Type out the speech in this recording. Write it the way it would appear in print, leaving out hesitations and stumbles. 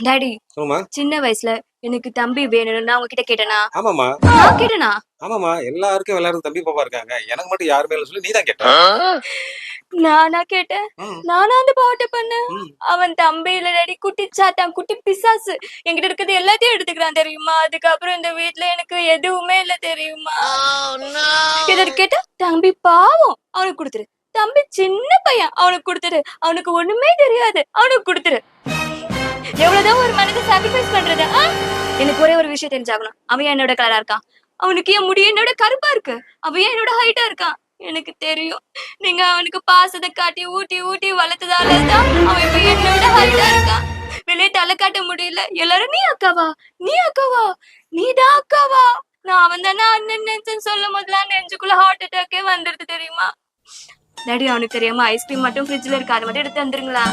Daddy ஆமாமா. சின்ன வயசுல எனக்கு தம்பி வேணும்னு நான் உங்ககிட்ட கேட்டேனா? ஆமாமா. நான் கேட்டேனா? ஆமாமா. எல்லாருக்கும் தம்பி பாப்பா இருக்காங்க. எனக்கு மட்டும் யாருமே இல்ல சொல்லி நீதான் கேட்ட. நானா கேட்டேன்? ம். நானா அந்த பாவத்தை பண்ணேன்? ம். அவன் தம்பி இல்ல டாடி, குட்டி சாத்தான், குட்டி பிசாசு. என்கிட்ட இருக்கிறது எல்லாத்தையும் எடுத்துக்கிறான் தெரியுமா? அதுக்கப்புறம் இந்த வீட்ல எனக்கு எதுவுமே இல்ல தெரியுமா? ஏதாவது கேட்டா தம்பி பாவம் அவனுக்கு கொடுத்துரு, தம்பி சின்ன பையன் அவனுக்கு கொடுத்துரு, அவனுக்கு ஒண்ணுமே தெரியாது அவனுக்கு கொடுத்துரு. எவ்வளவுதான் ஒரு மனிதன் சாக்ரிஃபைஸ் பண்றது? எனக்கு ஒரே ஒரு விஷயம் தெரிஞ்சாகணும். அவன் ஏன் என்னோட கலரா இருக்கான்? அவனுக்கு ஏன் முடி என்னோட கருப்பா இருக்கு? அவன் ஏன் என்னோட ஹைட்டா இருக்கான்? எனக்கு தெரியும். நீங்க அவனுக்கு பாசத்தை காட்டி ஊட்டி ஊட்டி வளர்த்ததாலதான் அவன் இப்ப என்னோட ஹைட்டா இருக்கான். வெளியே தலை காட்ட முடியல. எல்லாரும் நீ அக்காவா, நீ அக்காவா, நீதான் அக்காவா? நான் அவன் தானே அண்ணன் நினைச்சேன்னு சொல்லும் போதுலாம் நெஞ்சுக்குள்ள ஹார்ட் அட்டாக்கே வந்துருது தெரியுமா? டாடி அவனுக்கு தெரியாம ஐஸ்கிரீம் மட்டும் ஃப்ரிட்ஜ்ல இருக்கு, அதை மட்டும் எடுத்து வந்துருங்களா?